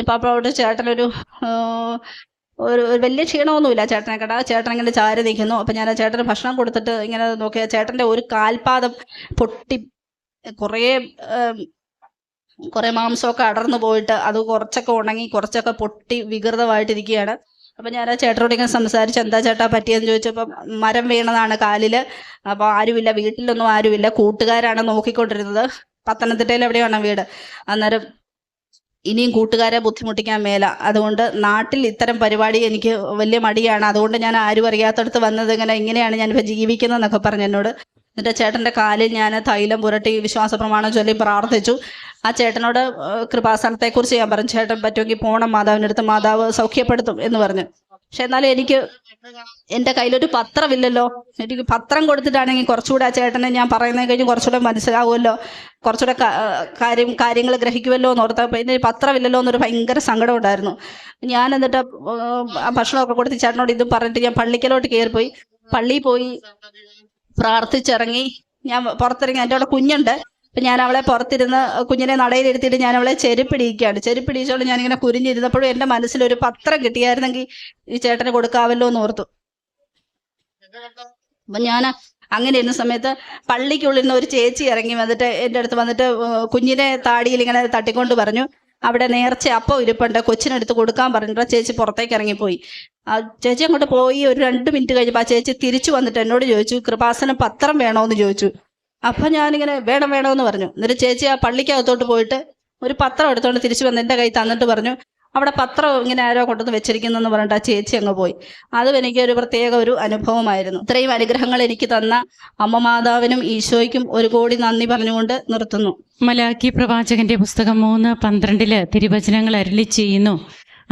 ഇപ്പോൾ അപ്പോൾ അവിടെ ചേട്ടനൊരു വലിയ ക്ഷീണമൊന്നുമില്ല ചേട്ടനെ കേട്ടാ. ചേട്ടൻ ഇങ്ങനെ ചാരി നിൽക്കുന്നു. അപ്പം ഞാൻ ആ ചേട്ടന് ഭക്ഷണം കൊടുത്തിട്ട് ഇങ്ങനെ നോക്കിയാൽ ചേട്ടൻ്റെ ഒരു കാൽപാദം പൊട്ടി കുറേ മാംസമൊക്കെ അടർന്നു പോയിട്ട് അത് കുറച്ചൊക്കെ ഉണങ്ങി കുറച്ചൊക്കെ പൊട്ടി വികൃതമായിട്ടിരിക്കുകയാണ്. അപ്പം ഞാൻ ആ ചേട്ടനോട് ഇങ്ങനെ സംസാരിച്ച് എന്താ ചേട്ടാ പറ്റിയെന്ന് ചോദിച്ചപ്പം മരം വീണതാണ് കാലിൽ. അപ്പോൾ ആരുമില്ല, വീട്ടിലൊന്നും ആരുമില്ല, കൂട്ടുകാരാണ് നോക്കിക്കൊണ്ടിരുന്നത്. പത്തനംതിട്ടയിൽ എവിടെയാണ് വീട്. അന്നേരം ഇനിയും കൂട്ടുകാരെ ബുദ്ധിമുട്ടിക്കാൻ മേല, അതുകൊണ്ട് നാട്ടിൽ ഇത്തരം പരിപാടി എനിക്ക് വലിയ മടിയാണ്, അതുകൊണ്ട് ഞാൻ ആരും അറിയാത്തടത്ത് വന്നത് ഇങ്ങനെയാണ് ഞാനിപ്പോൾ ജീവിക്കുന്നതെന്നൊക്കെ പറഞ്ഞു എന്നോട്. എന്നിട്ട് ചേട്ടൻ്റെ കാലിൽ ഞാൻ തൈലം പുരട്ടി വിശ്വാസ പ്രമാണം ചൊല്ലി പ്രാർത്ഥിച്ചു. ആ ചേട്ടനോട് കൃപാസനത്തെക്കുറിച്ച് ഞാൻ പറഞ്ഞു, ചേട്ടൻ പറ്റുമെങ്കിൽ പോണം മാതാവിൻ്റെ അടുത്ത്, മാതാവ് സൗഖ്യപ്പെടുത്തും എന്ന് പറഞ്ഞു. പക്ഷെ എന്നാലും എൻ്റെ കയ്യിലൊരു പത്രമില്ലല്ലോ. എനിക്ക് പത്രം കൊടുത്തിട്ടാണെങ്കിൽ കുറച്ചുകൂടെ ആ ചേട്ടനെ ഞാൻ പറയുന്നത് കഴിഞ്ഞ് കുറച്ചുകൂടെ മനസ്സിലാവുമല്ലോ, കുറച്ചുകൂടെ കാര്യങ്ങൾ ഗ്രഹിക്കുമല്ലോ എന്ന് ഓർത്തപ്പോൾ ഇതിന് പത്രമില്ലല്ലോ എന്നൊരു ഭയങ്കര സങ്കടം ഉണ്ടായിരുന്നു. ഞാൻ എന്നിട്ട് ആ ഭക്ഷണമൊക്കെ കൊടുത്ത് ചേട്ടനോട് ഇതും പറഞ്ഞിട്ട് ഞാൻ പള്ളിക്കലോട്ട് കയറിപ്പോയി. പള്ളിയിൽ പോയി പ്രാർത്ഥിച്ചിറങ്ങി ഞാൻ പുറത്തിറങ്ങി. എൻ്റെ അവിടെ കുഞ്ഞുണ്ട്. അപ്പം ഞാൻ അവളെ പുറത്തിരുന്ന് കുഞ്ഞിനെ നടയിലിരുത്തിയിട്ട് ഞാൻ അവളെ ചെരുപ്പിടിക്കുകയാണ്. ചെരുപ്പിടിച്ചോണ്ട് ഞാനിങ്ങനെ കുരിഞ്ഞിരുന്നപ്പോഴും എൻ്റെ മനസ്സിലൊരു പത്രം കിട്ടിയായിരുന്നെങ്കിൽ ഈ ചേട്ടന് കൊടുക്കാമല്ലോ എന്ന് ഓർത്തു. അപ്പം ഞാൻ അങ്ങനെ ഇരുന്ന സമയത്ത് പള്ളിക്കുള്ളിൽ നിന്ന് ഒരു ചേച്ചി ഇറങ്ങി വന്നിട്ട് എൻ്റെ അടുത്ത് വന്നിട്ട് കുഞ്ഞിനെ താടിയിൽ ഇങ്ങനെ തട്ടിക്കൊണ്ട് പറഞ്ഞു, അവിടെ നേർച്ച അപ്പം ഇരിപ്പുണ്ട്, കൊച്ചിനെടുത്ത് കൊടുക്കാൻ പറഞ്ഞിട്ട് ചേച്ചി പുറത്തേക്ക് ഇറങ്ങിപ്പോയി. ആ ചേച്ചി അങ്ങോട്ട് പോയി ഒരു 2 മിനിറ്റ് കഴിഞ്ഞപ്പോൾ ആ ചേച്ചി തിരിച്ചു വന്നിട്ട് എന്നോട് ചോദിച്ചു, കൃപാസനം പത്രം വേണോന്ന് ചോദിച്ചു. അപ്പം ഞാനിങ്ങനെ വേണമെന്ന് പറഞ്ഞു. എന്നിട്ട് ചേച്ചി ആ പള്ളിക്കകത്തോട്ട് പോയിട്ട് ഒരു പത്രം എടുത്തോണ്ട് തിരിച്ചു വന്ന് എൻ്റെ കൈ തന്നിട്ട് പറഞ്ഞു, അവിടെ പത്രം ഇങ്ങനെ ആരോ കൊണ്ടുവന്ന് വെച്ചിരിക്കുന്നെന്ന് പറഞ്ഞിട്ട് ആ ചേച്ചി അങ്ങ് പോയി. അതും എനിക്കൊരു പ്രത്യേക ഒരു അനുഭവമായിരുന്നു. ഇത്രയും അനുഗ്രഹങ്ങൾ എനിക്ക് തന്ന അമ്മ മാതാവിനും ഈശോയ്ക്കും ഒരു കോടി നന്ദി പറഞ്ഞുകൊണ്ട് നിർത്തുന്നു. മലാക്കി പ്രവാചകന്റെ പുസ്തകം 3:12 തിരുവചനങ്ങൾ അരുളി ചെയ്യുന്നു,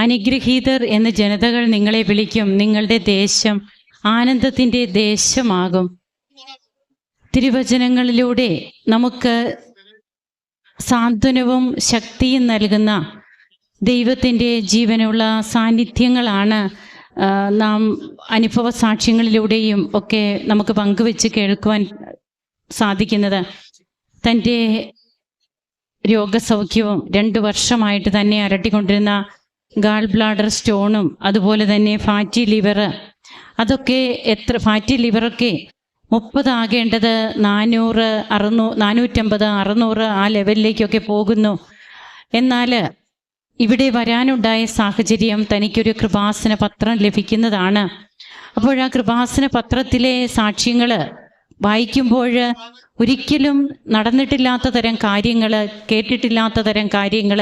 അനുഗ്രഹീതർ എന്ന് ജനതകൾ നിങ്ങളെ വിളിക്കും, നിങ്ങളുടെ ദേശം ആനന്ദത്തിൻ്റെ ദേശമാകും. തിരുവചനങ്ങളിലൂടെ നമുക്ക് സാന്ത്വനവും ശക്തിയും നൽകുന്ന ദൈവത്തിൻ്റെ ജീവനുള്ള സാന്നിധ്യങ്ങളാണ് നാം അനുഭവ സാക്ഷ്യങ്ങളിലൂടെയും ഒക്കെ നമുക്ക് പങ്കുവെച്ച് കേൾക്കുവാൻ സാധിക്കുന്നത്. തൻ്റെ രോഗസൗഖ്യവും 2 വർഷമായിട്ട് തന്നെ അലട്ടിക്കൊണ്ടിരുന്ന ഗാൾ ബ്ലാഡർ സ്റ്റോണും അതുപോലെ തന്നെ ഫാറ്റി ലിവർ, അതൊക്കെ ഫാറ്റി ലിവറൊക്കെ 30 ആകേണ്ടത് 400, 450, 600 ആ ലെവലിലേക്കൊക്കെ പോകുന്നു. എന്നാൽ ഇവിടെ വരാനുണ്ടായ സാഹചര്യം തനിക്കൊരു കൃപാസന പത്രം ലഭിക്കുന്നതാണ്. അപ്പോൾ ആ കൃപാസന പത്രത്തിലെ സാക്ഷ്യങ്ങൾ വായിക്കുമ്പോൾ ഒരിക്കലും നടന്നിട്ടില്ലാത്ത തരം കാര്യങ്ങൾ, കേട്ടിട്ടില്ലാത്ത തരം കാര്യങ്ങൾ,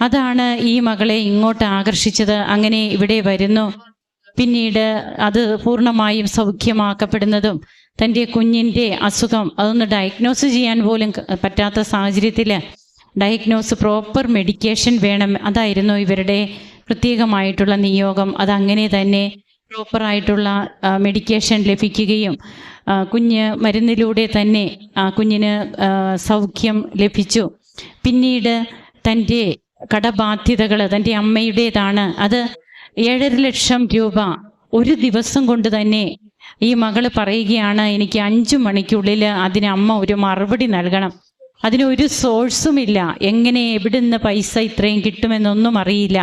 അതാണ് ഈ മകളെ ഇങ്ങോട്ട് ആകർഷിച്ചത്. അങ്ങനെ ഇവിടെ വരുന്നു. പിന്നീട് അത് പൂർണ്ണമായും സൗഖ്യമാക്കപ്പെടുന്നതും തൻ്റെ കുഞ്ഞിൻ്റെ അസുഖം അതൊന്ന് ഡയഗ്നോസ് ചെയ്യാൻ പോലും പറ്റാത്ത സാഹചര്യത്തിൽ പ്രോപ്പർ മെഡിക്കേഷൻ വേണം, അതായിരുന്നു ഇവരുടെ പ്രത്യേകമായിട്ടുള്ള നിയോഗം. അതങ്ങനെ തന്നെ പ്രോപ്പറായിട്ടുള്ള മെഡിക്കേഷൻ ലഭിക്കുകയും കുഞ്ഞ് മരുന്നിലൂടെ തന്നെ കുഞ്ഞിന് സൗഖ്യം ലഭിച്ചു. പിന്നീട് തൻ്റെ കടബാധ്യതകൾ തൻ്റെ അമ്മയുടേതാണ്. അത് 7.5 ലക്ഷം രൂപ ഒരു ദിവസം കൊണ്ട് തന്നെ ഈ മകള് പറയുകയാണ്, എനിക്ക് 5 മണിക്കുള്ളിൽ അതിന് അമ്മ ഒരു മറുപടി നൽകണം. അതിനൊരു സോഴ്സുമില്ല, എങ്ങനെ എവിടുന്ന് പൈസ ഇത്രയും കിട്ടുമെന്നൊന്നും അറിയില്ല.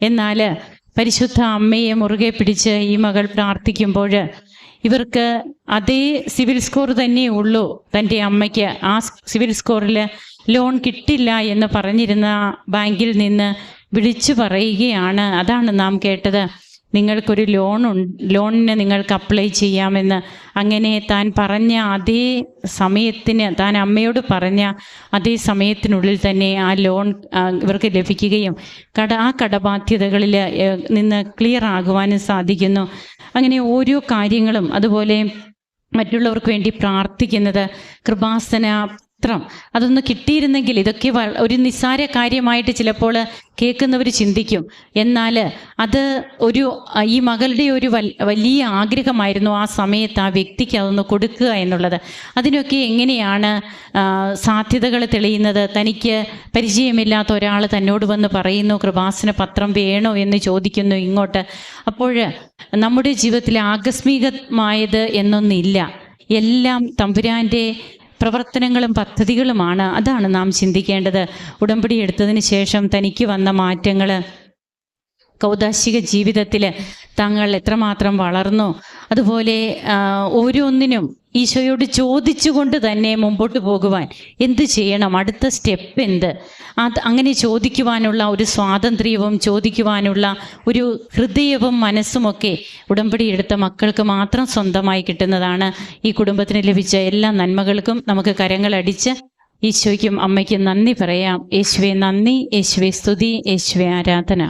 എന്നാൽ പരിശുദ്ധ അമ്മയെ മുറുകെ പിടിച്ച് ഈ മകൾ പ്രാർത്ഥിക്കുമ്പോൾ ഇവർക്ക് അതേ സിവിൽ സ്കോർ തന്നെ ഉള്ളൂ. തൻ്റെ അമ്മയ്ക്ക് ആ സിവിൽ സ്കോറിൽ ലോൺ കിട്ടില്ല എന്ന് പറഞ്ഞിരുന്ന ബാങ്കിൽ നിന്ന് വിളിച്ചു പറയുകയാണ്, അതാണ് നാം കേട്ടത്, നിങ്ങൾക്കൊരു ലോണിന് നിങ്ങൾക്ക് അപ്ലൈ ചെയ്യാമെന്ന്. അങ്ങനെ താൻ പറഞ്ഞ അതേ സമയത്തിന്, താൻ അമ്മയോട് പറഞ്ഞ അതേ സമയത്തിനുള്ളിൽ തന്നെ ആ ലോൺ ഇവർക്ക് ലഭിക്കുകയും ആ കടബാധ്യതകളിൽ നിന്ന് ക്ലിയർ ആകുവാനും സാധിക്കുന്നു. അങ്ങനെ ഓരോ കാര്യങ്ങളും, അതുപോലെ മറ്റുള്ളവർക്ക് വേണ്ടി പ്രാർത്ഥിക്കുന്നത്, കൃപാസന പത്രം അതൊന്ന് കിട്ടിയിരുന്നെങ്കിൽ, ഇതൊക്കെ ഒരു നിസ്സാര കാര്യമായിട്ട് ചിലപ്പോൾ കേൾക്കുന്നവർ ചിന്തിക്കും. എന്നാൽ അത് ഈ മകളുടെ ഒരു വലിയ ആഗ്രഹമായിരുന്നു ആ സമയത്ത് ആ വ്യക്തിക്ക് അതൊന്ന് കൊടുക്കുക എന്നുള്ളത്. അതിനൊക്കെ എങ്ങനെയാണ് സാധ്യതകൾ തെളിയുന്നത്? തനിക്ക് പരിചയമില്ലാത്ത ഒരാൾ തന്നോട് വന്ന് പറയുന്നു, കൃപാസന പത്രം വേണോ എന്ന് ചോദിക്കുന്നു ഇങ്ങോട്ട്. അപ്പോൾ നമ്മുടെ ജീവിതത്തിൽ ആകസ്മികമായത് എന്നൊന്നില്ല, എല്ലാം തമ്പുരാൻ്റെ പ്രവർത്തനങ്ങളും പദ്ധതികളുമാണ്. അതാണ് നാം ചിന്തിക്കേണ്ടത്. ഉടമ്പടി എടുത്തതിന് ശേഷം തനിക്ക് വന്ന മാറ്റങ്ങൾ, കൗദാശിക ജീവിതത്തിൽ താങ്കൾ എത്രമാത്രം വളർന്നു, അതുപോലെ ഓരോന്നിനും ഈശോയോട് ചോദിച്ചുകൊണ്ട് തന്നെ മുമ്പോട്ട് പോകുവാൻ എന്ത് ചെയ്യണം, അടുത്ത സ്റ്റെപ്പ് എന്ത്, അങ്ങനെ ചോദിക്കുവാനുള്ള ഒരു സ്വാതന്ത്ര്യവും ചോദിക്കുവാനുള്ള ഒരു ഹൃദയവും മനസ്സുമൊക്കെ ഉടമ്പടി എടുത്ത മക്കൾക്ക് മാത്രം സ്വന്തമായി കിട്ടുന്നതാണ്. ഈ കുടുംബത്തിന് ലഭിച്ച എല്ലാ നന്മകൾക്കും നമുക്ക് കരങ്ങളടിച്ച് ഈശോയ്ക്കും അമ്മയ്ക്കും നന്ദി പറയാം. യേശുവേ നന്ദി, യേശുവേ സ്തുതി, യേശുവേ ആരാധന.